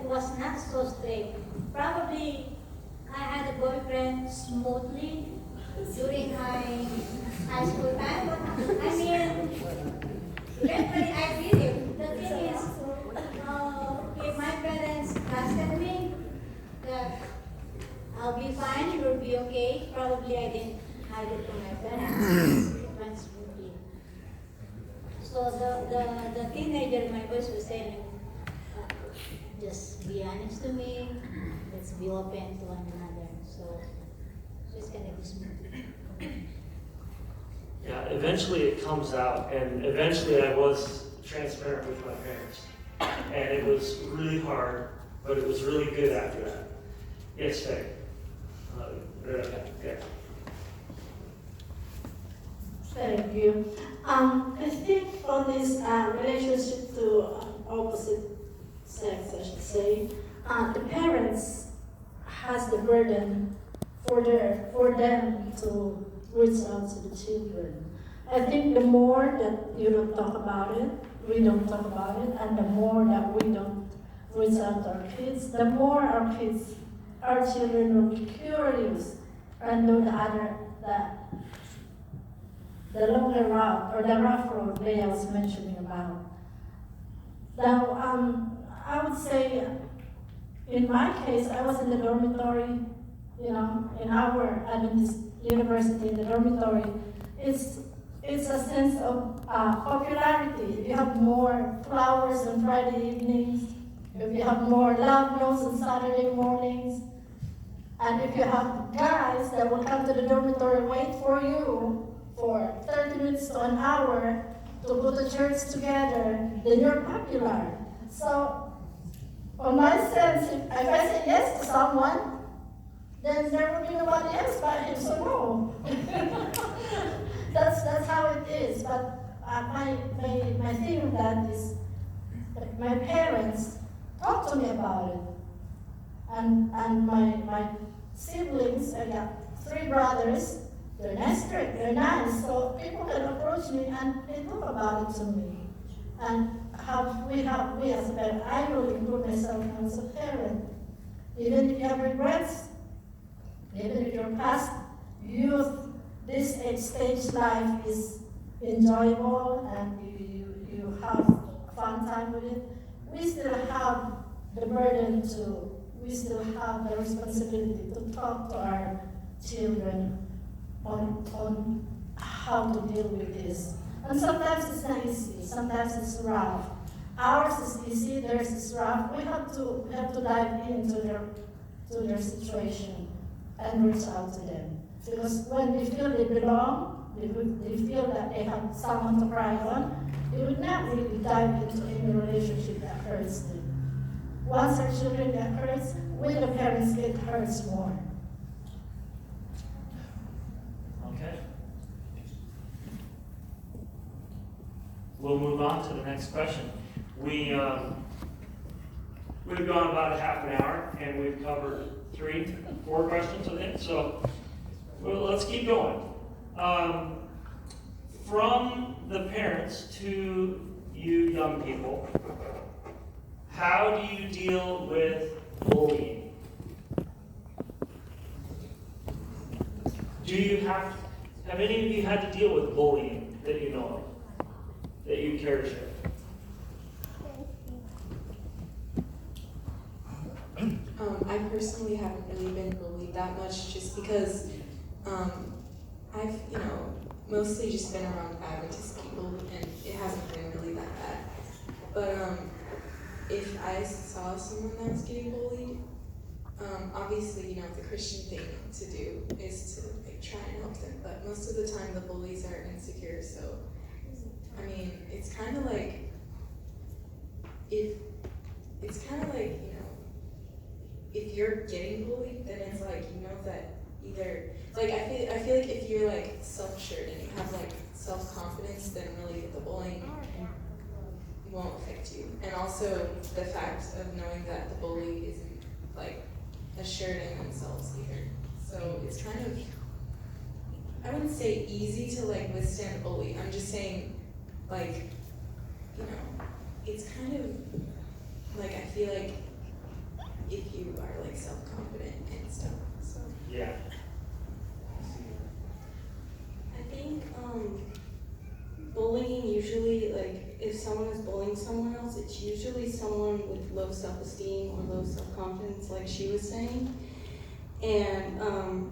was not so strict. Probably I had a boyfriend smoothly during my high school time, but I mean, eventually I did it. The thing is, if my parents trusted me, that I'll be fine, it will be okay. Probably I didn't hide it from my parents. It went smoothly. So the teenager, my voice was saying, just be honest to me. Let's be open to one another. So it's gonna be smooth. Yeah, eventually it comes out, and eventually I was transparent with my parents. And it was really hard, but it was really good after that. Yes, Faye. Yeah. Thank you. I think for this relationship to opposite sex, I should say, the parents has the burden for them to reach out to the children. I think the more that you don't talk about it, we don't talk about it, and the more that we don't reach out to our kids, the more our children will be curious and know the longer route or the rough road Leah was mentioning about. Now, I would say, in my case, I was in the dormitory, in our Adventist university, in the dormitory. It's a sense of popularity. If you have more flowers on Friday evenings, if you have more love notes on Saturday mornings, and if you have guys that will come to the dormitory, wait for you for 30 minutes to an hour to go to church together, then you're popular. So, on my sense, if I say yes to someone, then there will be nobody else but him, so no. That's how it is. But my thing with that is that my parents talked to me about it. And my siblings, I got 3 brothers, they're not strict, they're nice, so people can approach me and they talk about it to me. And we as a parent, I will include myself as a parent. Even if you have regrets, even if your past youth, this stage life is enjoyable and you have a fun time with it, we still have the burden we still have the responsibility to talk to our children on how to deal with this. And sometimes it's not easy, sometimes it's rough. Ours is easy, theirs is rough. We have to dive into their situation and reach out to them. Because when they feel they belong, they feel that they have someone to cry on, they would not really dive into any relationship that hurts them. Once our children get hurt, we the parents get hurt more. Okay. We'll move on to the next question. We've gone about a half an hour, and we've covered 4 questions, I think. So, well, let's keep going. From the parents to you young people, how do you deal with bullying? Have any of you had to deal with bullying that you know of, that you care to share? I personally haven't really been bullied that much just because I've, mostly just been around Adventist people and it hasn't been really that bad. But if I saw someone that was getting bullied, obviously, the Christian thing to do is to try and help them. But most of the time the bullies are insecure, so it's kind of like if you're getting bullied, then it's like that either I feel like if you're self-assured and you have self-confidence, then really the bullying won't affect you. And also the fact of knowing that the bully isn't assured in themselves either. So it's kind of, I wouldn't say easy to withstand a bully. I'm just saying it's kind of I feel like if you are like self-confident and stuff. So Yeah. I think bullying usually, like if someone is bullying someone else, it's usually someone with low self-esteem or low self-confidence, like she was saying. And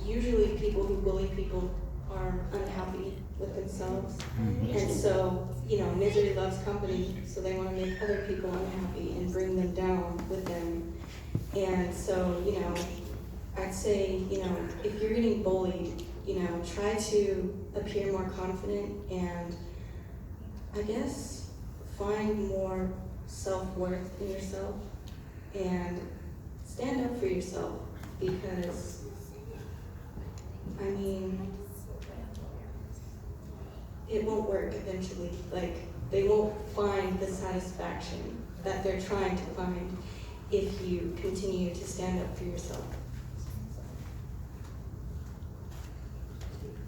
usually people who bully people are unhappy with themselves. And so, you know, misery loves company, so they want to make other people unhappy and bring them down with them. And so, you know, I'd say, you know, if you're getting bullied, you know, try to appear more confident and I guess find more self-worth in yourself and stand up for yourself, because, I mean, it won't work eventually. Like, they won't find the satisfaction that they're trying to find if you continue to stand up for yourself.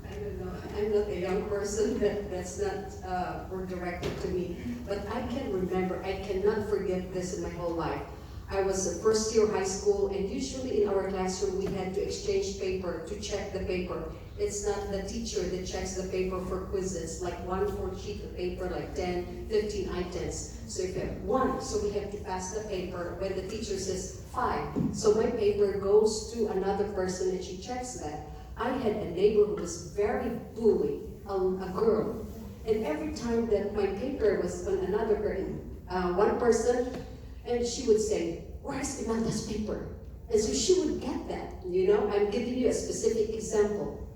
I don't know, I'm not a young person, that's not were directed to me, but I can remember, I cannot forget this in my whole life. I was a first year high school, and usually in our classroom we had to exchange paper to check the paper. It's not the teacher that checks the paper for quizzes, like 1/4 sheet of paper, like 10, 15 items. So if you have 1, so we have to pass the paper when the teacher says 5. So my paper goes to another person and she checks that. I had a neighbor who was very bully, a girl. And every time that my paper was on another one person, and she would say, "Where's Imelda's paper?" And so she would get that, you know? I'm giving you a specific example.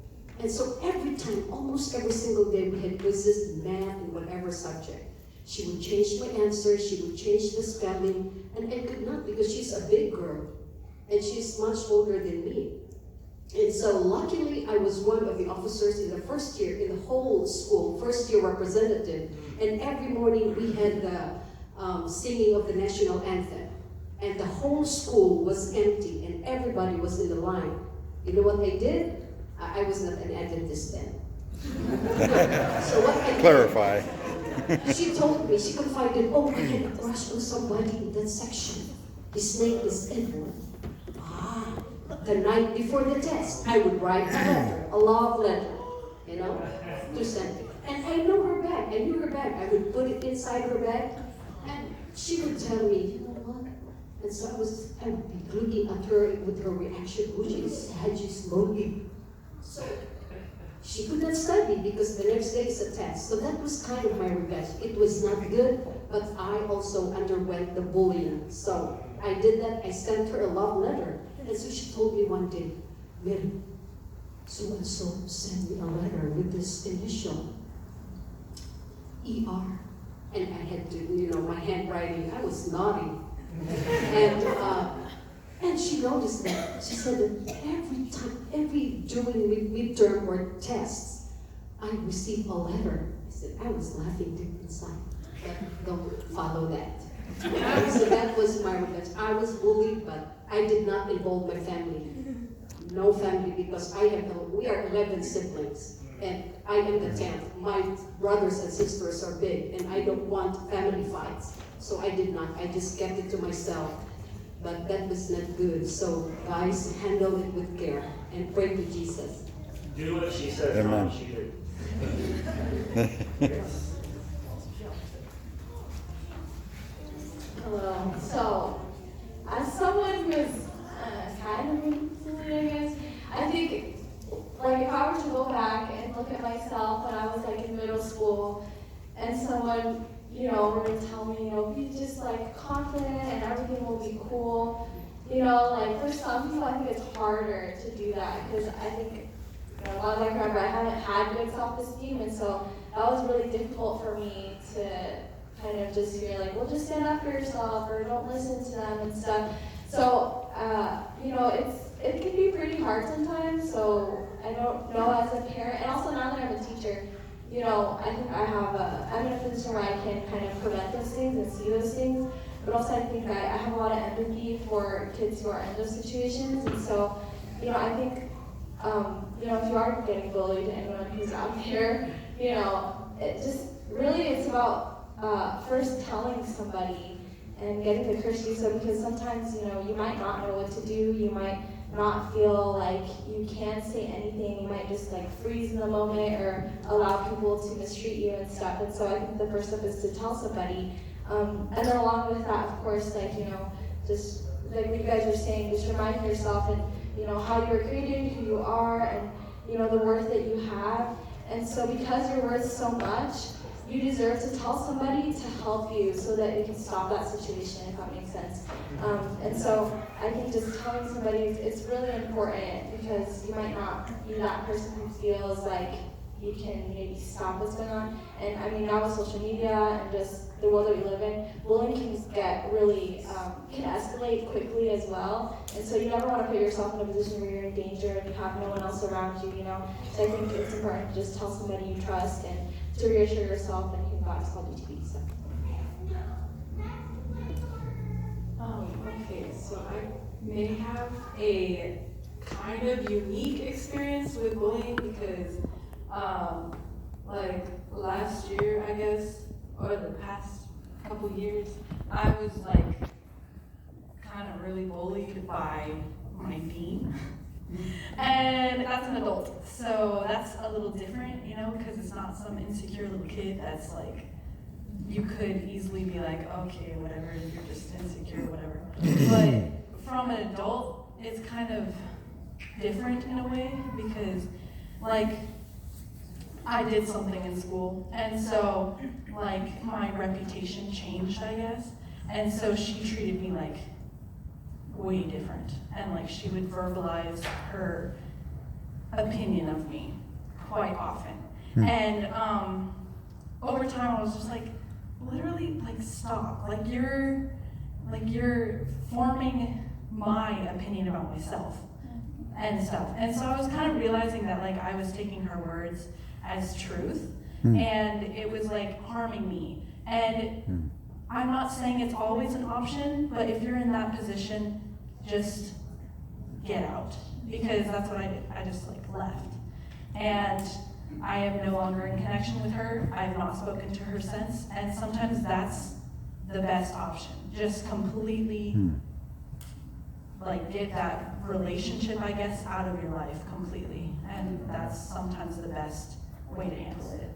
And so every time, almost every single day, we had quizzes in math and whatever subject. She would change my answer, she would change the spelling, and I could not, because she's a big girl, and she's much older than me. And so luckily, I was one of the officers in the first year, in the whole school, first year representative, and every morning we had the singing of the national anthem. And the whole school was empty and everybody was in the line. You know what I did? I was not an Adventist then. So what I did, Clarify. she told me, she confided, "Oh, I had a crush on somebody in that section. His name is Edward." The night before the test, I would write a letter, a love letter, you know, to send it. And I knew her bag, I would put it inside her bag, and she would tell me, "You know what?" And so I would be looking at her with her reaction, oh, she's sad, she's lonely. So she could not study because the next day is a test. So that was kind of my revenge. It was not good, but I also underwent the bullying. So I did that, I sent her a love letter. And so she told me one day, "Mary, so-and-so sent me a letter with this initial, ER. And I had to, you know, my handwriting, I was naughty. And she noticed that. She said that during midterm or tests, I received a letter. I said, I was laughing deep inside. But don't follow that. So that was my revenge. I was bullied, but I did not involve my family. No family, because we are 11 siblings. And I am the 10th. My brothers and sisters are big, and I don't want family fights. So I did not. I just kept it to myself. But that was not good. So guys, handle it with care and pray to Jesus. Do what she says, Amen. not what she did. Hello. So, as someone who is kind of bullied, I guess, I think, like, if I were to go back and look at myself when I was, like, in middle school, and someone, you know, were to tell me, you know, be just, like, confident and everything will be cool, you know, like, for some people, I think it's harder to do that, because I think, you know, as I remember, I haven't had good self-esteem, and so that was really difficult for me to kind of just feel like, well, just stand up for yourself, or don't listen to them and stuff. So, you know, it can be pretty hard sometimes, so I don't know as a parent, and also now that I'm a teacher, you know, I think I'm in a position where I can kind of prevent those things and see those things, but also I think I have a lot of empathy for kids who are in those situations, and so, you know, I think, you know, if you are getting bullied, anyone who's out there, you know, it's about first telling somebody and getting the courage to do so, because sometimes, you know, you might not know what to do, you might not feel like you can say anything, you might just like freeze in the moment or allow people to mistreat you and stuff. And so I think the first step is to tell somebody. And then along with that, of course, like, you know, just like what you guys were saying, just reminding yourself and, you know, how you were created, who you are, and, you know, the worth that you have. And so because you're worth so much, you deserve to tell somebody to help you so that you can stop that situation, if that makes sense. And so I think just telling somebody, it's really important, because you might not be that person who feels like you can maybe stop what's going on. And I mean, now with social media and just the world that we live in, bullying can get really, can escalate quickly as well. And so you never want to put yourself in a position where you're in danger and you have no one else around you, you know. So I think it's important to just tell somebody you trust and to reassure yourself that God is called you to be. So. Okay, so I may have a kind of unique experience with bullying because, like last year, I guess, or the past couple years, I was like kind of really bullied by my dean. And that's an adult, so that's a little different, you know, because it's not some insecure little kid that's like, you could easily be like, okay, whatever, you're just insecure, whatever. But from an adult, it's kind of different in a way, because like, I did something in school, and so like my reputation changed, I guess, and so she treated me like way different, and like she would verbalize her opinion of me quite often. And over time I was just like, literally, like, stop, like you're forming my opinion about myself and stuff. And so I was kind of realizing that like I was taking her words as truth, and it was like harming me. And I'm not saying it's always an option, but if you're in that position, just get out, because that's what I did. I just like left, and I am no longer in connection with her. I have not spoken to her since, and sometimes that's the best option. Just completely like get that relationship, I guess, out of your life completely, and that's sometimes the best way to handle it.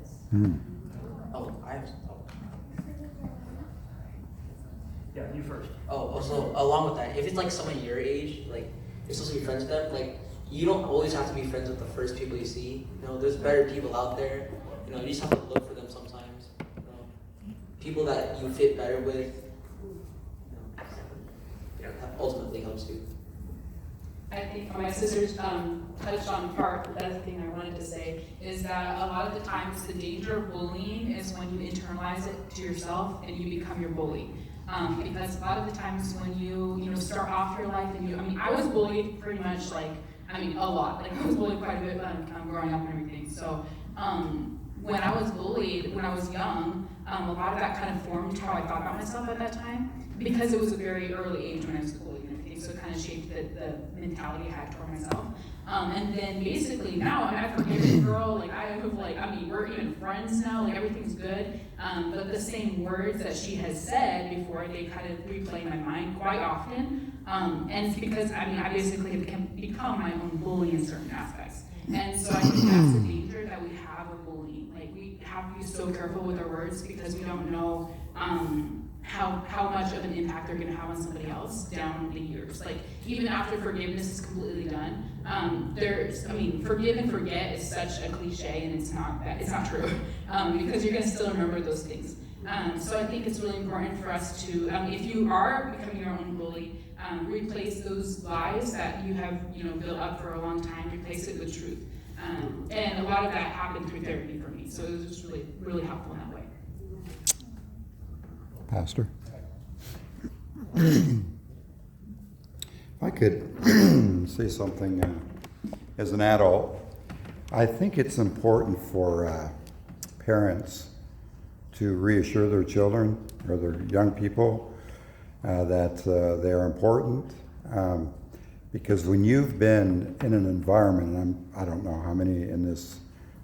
Yeah, you first. Also, along with that, if it's like someone your age, like you're supposed to be friends with them, like you don't always have to be friends with the first people you see. You know, there's better people out there. You know, you just have to look for them sometimes. You know, people that you fit better with. You know, that ultimately helps you. I think my sisters touched on part. The other thing I wanted to say is that a lot of the times the danger of bullying is when you internalize it to yourself and you become your bully. Because a lot of the times when you start off your life and I was bullied pretty much like, a lot. Like I was bullied quite a bit growing up and everything. So when I was bullied, when I was young, a lot of that kind of formed how I thought about myself at that time, because it was a very early age when I was bullied and everything. So it kind of shaped the mentality I had toward myself. And then basically now I'm a forgiving girl. Like we're even friends now. Like everything's good. But the same words that she has said before, they kind of replay in my mind quite often. And it's because I basically have become my own bully in certain aspects. And so I think that's the danger that we have of bullying. Like we have to be so careful with our words, because we don't know how much of an impact they're going to have on somebody else down the years. Like even after forgiveness is completely done, forgive and forget is such a cliche, and it's not true, because you're going to still remember those things. So I think it's really important for us to, if you are becoming your own bully, replace those lies that you have built up for a long time. Replace it with truth, and a lot of that happened through therapy for me. So it was just really, really helpful in that way. Pastor? If I could say something as an adult, I think it's important for parents to reassure their children or their young people that they are important. Because when you've been in an environment, and I don't know how many in this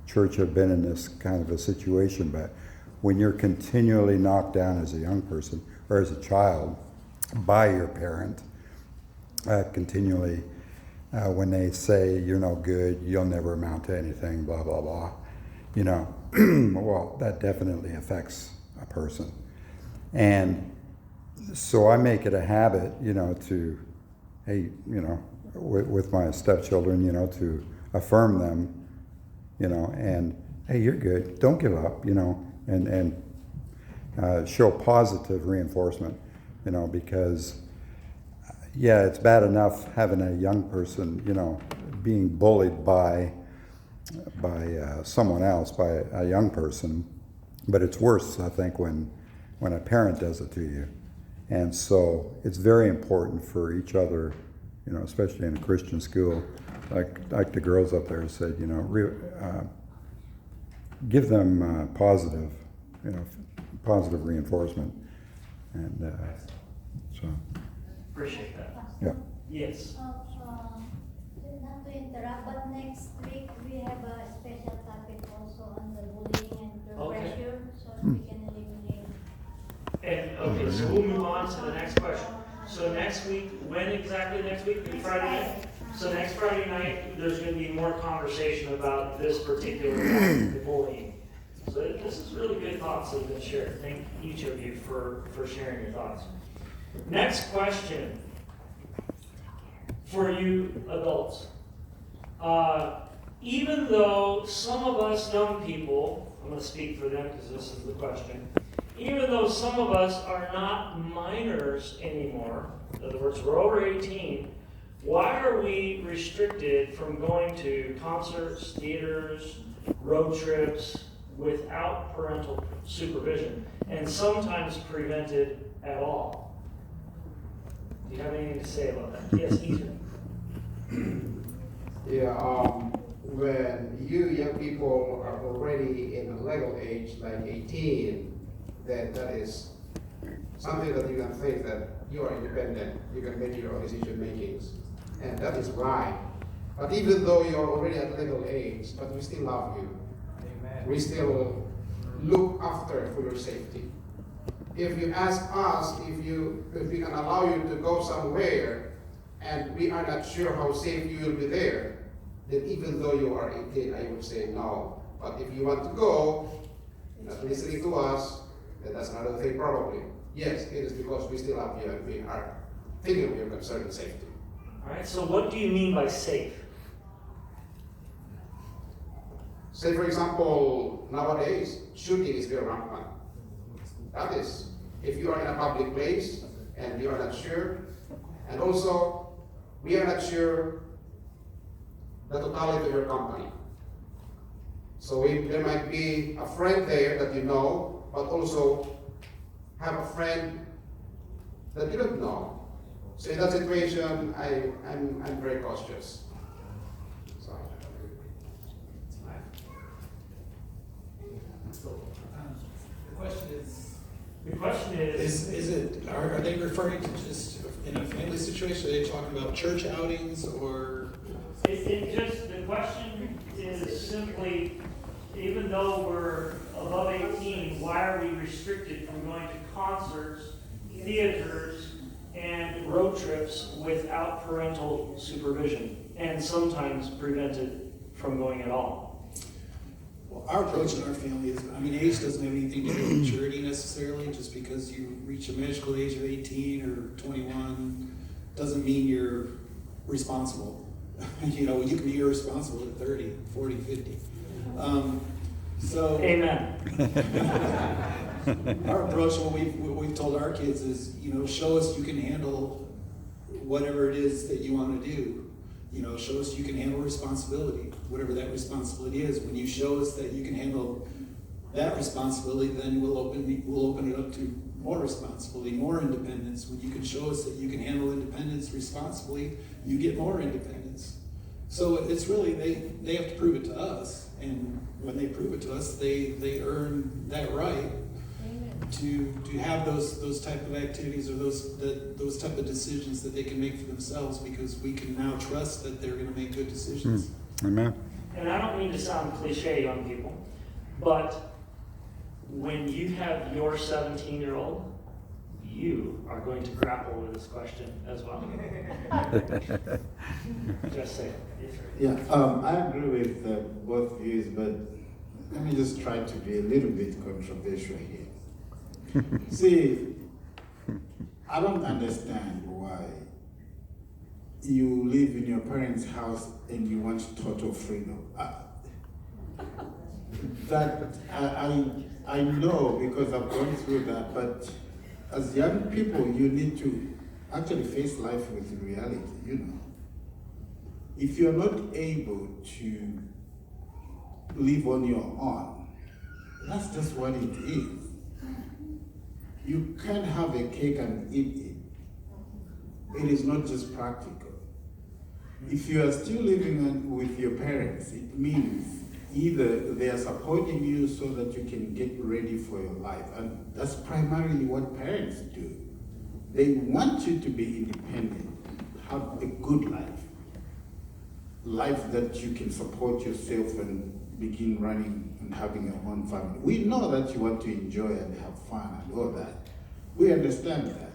church have been in this kind of a situation, but when you're continually knocked down as a young person, or as a child by your parent continually when they say you're no good, you'll never amount to anything, blah, blah, blah. You know, well, that definitely affects a person. And so I make it a habit, you know, to, hey, you know, with my stepchildren, you know, to affirm them, you know, and hey, you're good, don't give up, you know, and show positive reinforcement, you know, because yeah, it's bad enough having a young person, you know, being bullied by someone else, by a young person, but it's worse, I think, when a parent does it to you. And so it's very important for each other, you know, especially in a Christian school, like the girls up there said, you know, give them positive, you know, positive reinforcement, and so. Appreciate that. Yeah. Yes. Not to interrupt, but next week we have a special topic also on the bullying and peer Okay. pressure, so that we can eliminate. And, okay, so we'll move on to the next question. So next week, when exactly next week? Friday night? So next Friday night, there's gonna be more conversation about this particular topic, the bullying. So this is really good thoughts that have been shared. Thank each of you for sharing your thoughts. Next question for you adults. Even though some of us young people, I'm going to speak for them because this is the question, even though some of us are not minors anymore, in other words, we're over 18, why are we restricted from going to concerts, theaters, road trips without parental supervision, and sometimes prevented at all? Do you have anything to say about that? Yes, Ethan. Yeah, when you young people are already in a legal age, like 18, then that is something that you can think that you are independent, you can make your own decision makings, and that is right. But even though you are already at legal age, but we still love you. Amen. We still look after for your safety. If you ask us if we can allow you to go somewhere and we are not sure how safe you will be there, then even though you are 18, I would say no. But if you want to go, not listening to us, then that's another thing probably. Yes, it is because we still love you and we are thinking of your concern and safety. All right, so what do you mean by safe? Say, for example, nowadays, shooting is very rampant. That is, if you are in a public place and you are not sure, and also, we are not sure the totality of your company. So there might be a friend there that you know, but also have a friend that you don't know. So in that situation, I'm very cautious. So. The question is, are they referring to just in a family situation? Are they talking about church outings or? the question is simply, even though we're above 18, why are we restricted from going to concerts, theaters, and road trips without parental supervision, and sometimes prevented from going at all? Well, our approach in our family is, I mean, age doesn't have anything to do with maturity necessarily. Just because you reach a magical age of 18 or 21 doesn't mean you're responsible. You know, you can be irresponsible at 30, 40, 50. So Amen. our approach, what we've told our kids is, you know, show us you can handle whatever it is that you want to do. You know, show us you can handle responsibility, whatever that responsibility is. When you show us that you can handle that responsibility, then we'll open it up to more responsibility, more independence. When you can show us that you can handle independence responsibly, you get more independence. So it's really, they have to prove it to us, and when they prove it to us, they earn that right to have those type of activities or those type of decisions that they can make for themselves, because we can now trust that they're going to make good decisions. Amen. And I don't mean to sound cliche, young people, but when you have your 17-year-old, you are going to grapple with this question as well. Just say it. Yes, sir. Yeah, I agree with both views, but let me just try to be a little bit controversial here. See, I don't understand why you live in your parents' house and you want total freedom. I know because I've gone through that, but as young people, you need to actually face life with reality, you know. If you're not able to live on your own, that's just what it is. You can't have a cake and eat it. It is not just practical. If you are still living with your parents, it means either they are supporting you so that you can get ready for your life, and that's primarily what parents do. They want you to be independent, have a good life that you can support yourself and begin running and having your own family. We know that you want to enjoy and have fun and all that. We understand that.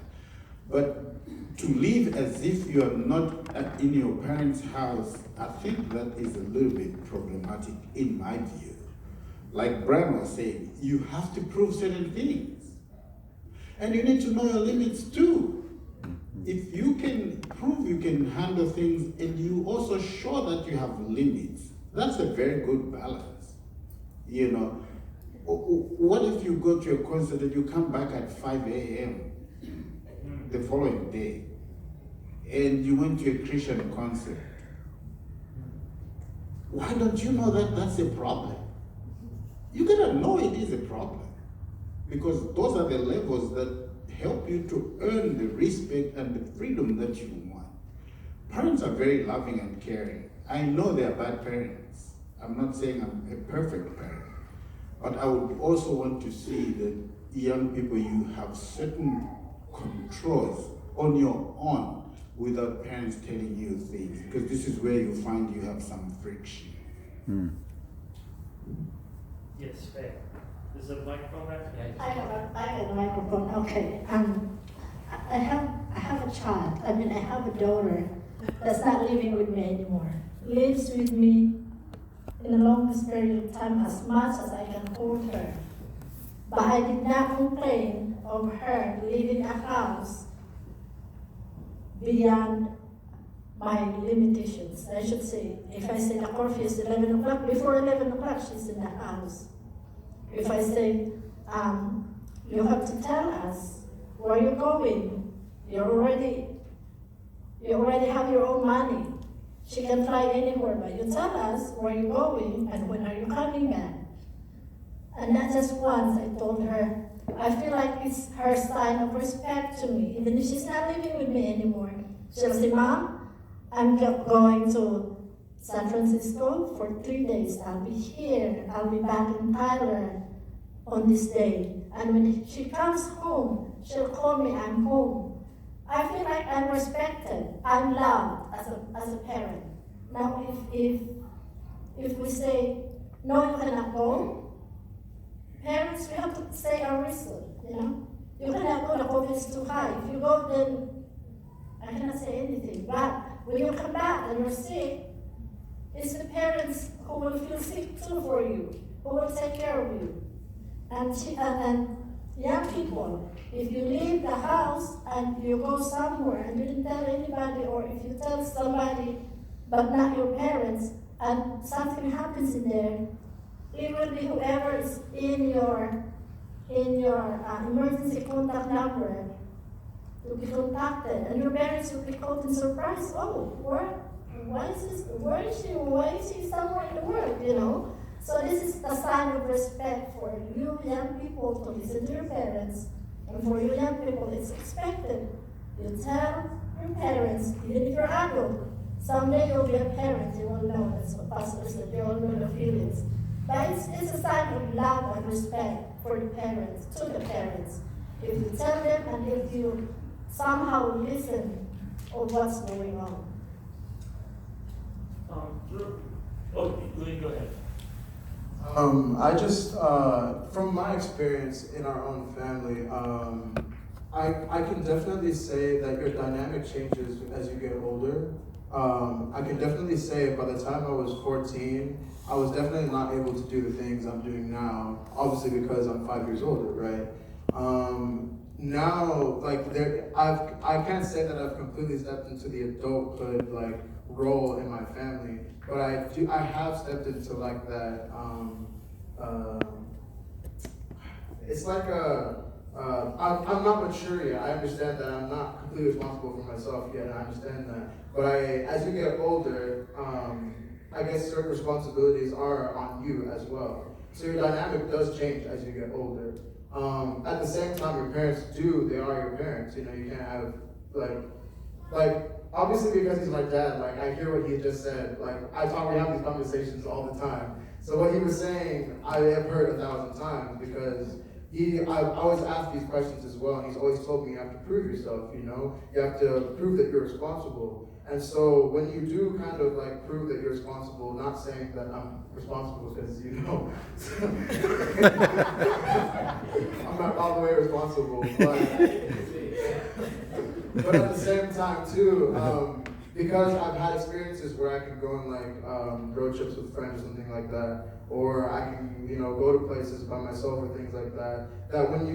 But to live as if you are not in your parents' house, I think that is a little bit problematic in my view. Like Brian was saying, you have to prove certain things. And you need to know your limits too. If you can prove you can handle things and you also show that you have limits, that's a very good balance. You know, what if you go to a concert and you come back at 5 a.m. the following day and you went to a Christian concert? Why don't you know that that's a problem? You gotta know it is a problem, because those are the levels that help you to earn the respect and the freedom that you want. Parents are very loving and caring. I know they are bad parents. I'm not saying I'm a perfect parent, but I would also want to see that young people, you have certain controls on your own without parents telling you things, because this is where you find you have some friction. Yes, Faye. Is the microphone back? I have a microphone. Okay. I have a child. I have a daughter that's not living with me anymore. Lives with me in the longest period of time, as much as I can hold her. But I did not complain of her leaving a house beyond my limitations. I should say, if I say the curfew is 11 o'clock, before 11 o'clock she's in the house. If I say, you have to tell us where you're going, you already have your own money. She can fly anywhere, but you tell us where you're going and when are you coming back. And not just once, I told her, I feel like it's her sign of respect to me. Even if she's not living with me anymore, she'll say, Mom, I'm going to San Francisco for 3 days. I'll be here. I'll be back in Thailand on this day. And when she comes home, she'll call me, I'm home. I feel like I'm respected. I'm loved as a parent. Now, if we say, no, you cannot go, parents, we have to say our reason, you know? You cannot go, the COVID is too high. If you go, then I cannot say anything. But when you come back and you're sick, it's the parents who will feel sick too for you, who will take care of you. And young people, if you leave the house and you go somewhere and you didn't tell anybody, or if you tell somebody but not your parents, and something happens in there, it will be whoever is in your emergency contact number to be contacted, and your parents will be caught in surprise. Oh, where is she somewhere in the world, you know? So this is a sign of respect for you young people to listen to your parents, and for you young people, it's expected. You tell your parents, even if you're adult, someday you'll be a parent, you will know. That's what Pastor said, you all know the feelings. But it's a sign of love and respect for the parents, to the parents. If you tell them and if you somehow listen of what's going on. Louis, go ahead. I just, from my experience in our own family, I can definitely say that your dynamic changes as you get older. I can definitely say by the time I was 14, I was definitely not able to do the things I'm doing now, obviously because I'm 5 years older, right? Now, like, I can't say that I've completely stepped into the adulthood, like, role in my family, but I have stepped into, like, that, it's like I'm not mature yet. I understand that I'm not completely responsible for myself yet, and I understand that. But as you get older, I guess certain responsibilities are on you as well. So your dynamic does change as you get older. At the same time, your parents they are your parents. You know, you can't have, like, obviously because he's my dad, like, I hear what he just said. Like, we have these conversations all the time. So what he was saying, I have heard 1,000 times because I've always asked these questions as well, and he's always told me you have to prove yourself, you know? You have to prove that you're responsible. And so when you do kind of like prove that you're responsible, not saying that I'm responsible because, you know, I'm not all the way responsible, but at the same time too, because I've had experiences where I can go on like road trips with friends or something like that, or I can, you know, go to places by myself or things like that, that when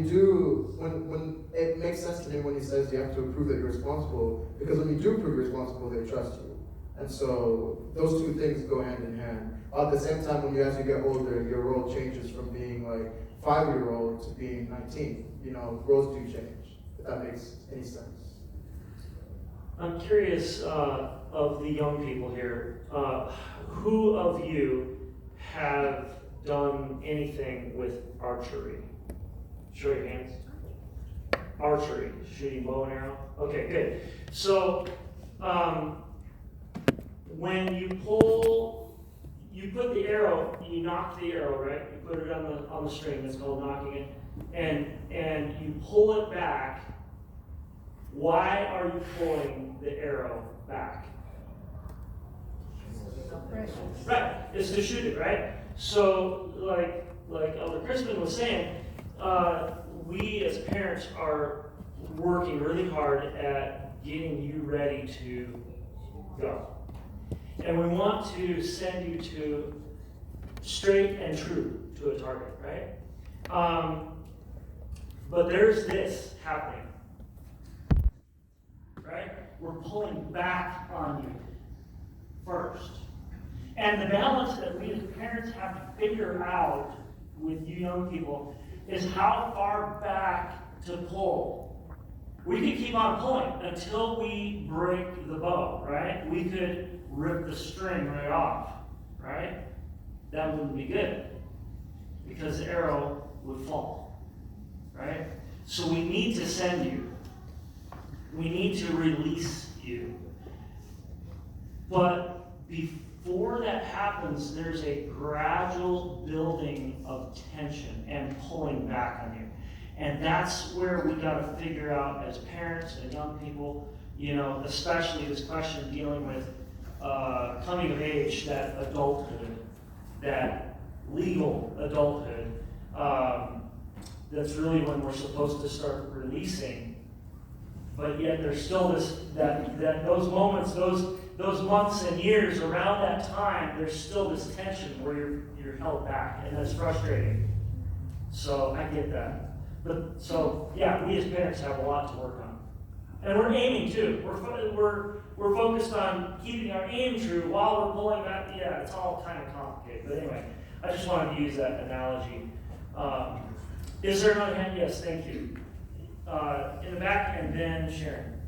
it makes sense to me when he says you have to prove that you're responsible, because when you do prove you're responsible, they trust you. And so those two things go hand in hand. At the same time, as you get older, your role changes from being like 5-year-old to being 19. You know, roles do change, if that makes any sense. I'm curious of the young people here, who of you have done anything with archery? Show your hands. Archery, shooting bow and arrow. Okay, good. So when you put the arrow, you knock the arrow, right? You put it on the string. That's called knocking it, and you pull it back. Why are you pulling the arrow back? Right, it's to shoot it, right? So, like Elder Crispin was saying, we as parents are working really hard at getting you ready to go. And we want to send you to straight and true to a target, right? But there's this happening. Right? We're pulling back on you first. And the balance that we as parents have to figure out with you young people is how far back to pull. We could keep on pulling until we break the bow, right? We could rip the string right off, right? That wouldn't be good because the arrow would fall, right? So we need to send you. We need to release you. But before that happens, there's a gradual building of tension and pulling back on you. And that's where we got to figure out as parents and young people, you know, especially this question dealing with coming of age, that adulthood, that legal adulthood, that's really when we're supposed to start releasing. But yet there's still those moments, those months and years around that time, there's still this tension where you're held back, and that's frustrating. So I get that. But so yeah, we as parents have a lot to work on, and we're aiming too. We're focused on keeping our aim true while we're pulling back. Yeah, it's all kind of complicated. But anyway, I just wanted to use that analogy. Is there another hand? Yes, thank you. In the back, and then Sharon.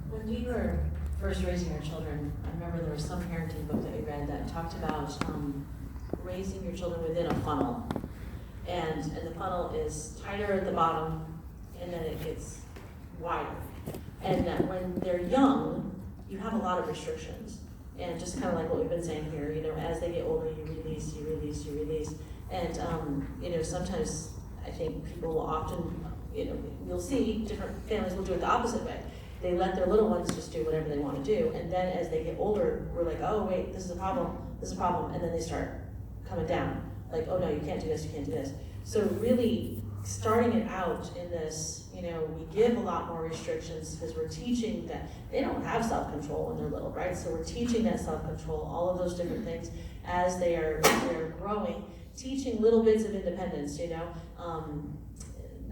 When we were first raising our children, I remember there was some parenting book that we read that talked about raising your children within a funnel. And the funnel is tighter at the bottom, and then it gets wider. And that when they're young, you have a lot of restrictions. And just kind of like what we've been saying here, you know, as they get older, you release. And, you know, sometimes I think people will often, you know, you'll see different families will do it the opposite way. They let their little ones just do whatever they want to do. And then as they get older, we're like, oh, wait, this is a problem. And then they start coming down. Like, oh, no, you can't do this, you can't do this. So really starting it out in this, you know, we give a lot more restrictions because we're teaching that they don't have self-control when they're little, right? So we're teaching that self-control, all of those different things as they're growing, teaching little bits of independence, you know.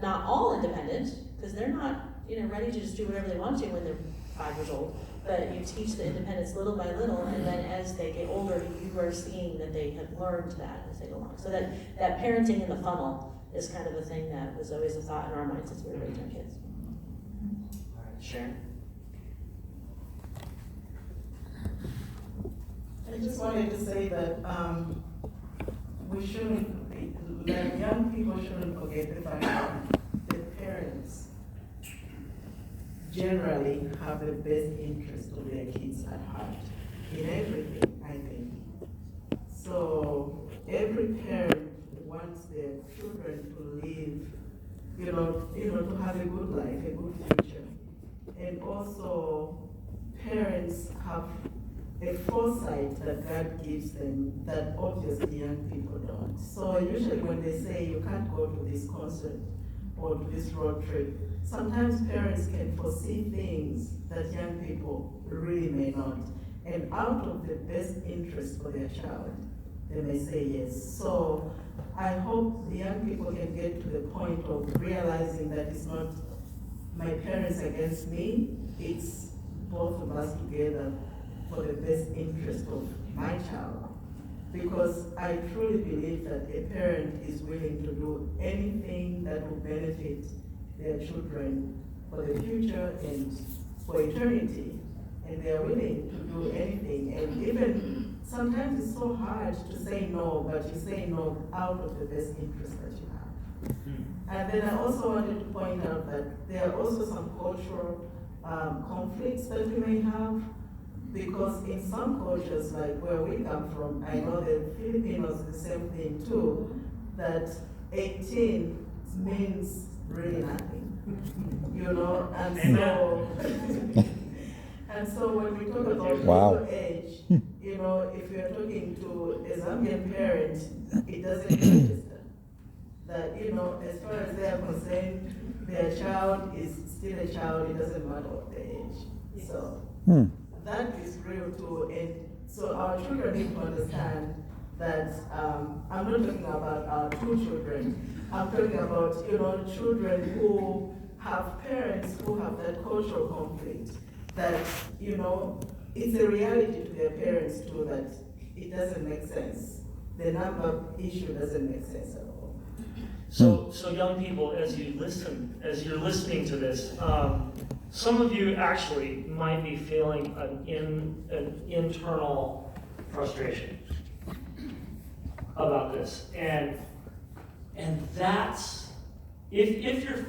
Not all independent, because they're not, you know, ready to just do whatever they want to when they're 5 years old. But you teach the independence little by little, and then as they get older, you are seeing that they have learned that as they go along. So that parenting in the funnel is kind of a thing that was always a thought in our minds as we were raising our kids. All right, Sharon? I just wanted to say that we shouldn't, that young people shouldn't forget the fact that the parents generally have the best interest of their kids at heart in everything, I think. So every parent wants their children to live, to have a good life, a good future. And also parents have a foresight that God gives them that obviously young people don't. So usually when they say you can't go to this concert or to this road trip, sometimes parents can foresee things that young people really may not. And out of the best interest for their child, they may say yes. So I hope the young people can get to the point of realizing that it's not my parents against me, it's both of us together for the best interest of my child. Because I truly believe that a parent is willing to do anything that will benefit their children for the future and for eternity. And they are willing to do anything. And even sometimes it's so hard to say no, but you say no out of the best interest that you have. And then I also wanted to point out that there are also some cultural conflicts that we may have. Because in some cultures, like where we come from, I know the Filipinos, the same thing too, that 18 means really nothing, and so, and so when we talk about legal age, if you're talking to a Zambian parent, it doesn't register. That, as far as they are concerned, their child is still a child, it doesn't matter what their age. So. That is real too, and so our children need to understand that I'm not talking about our 2 children. I'm talking about children who have parents who have that cultural conflict. That it's a reality to their parents too that it doesn't make sense. The number issue doesn't make sense at all. So young people, as you're listening to this. Some of you actually might be feeling an internal frustration about this, and that's if you're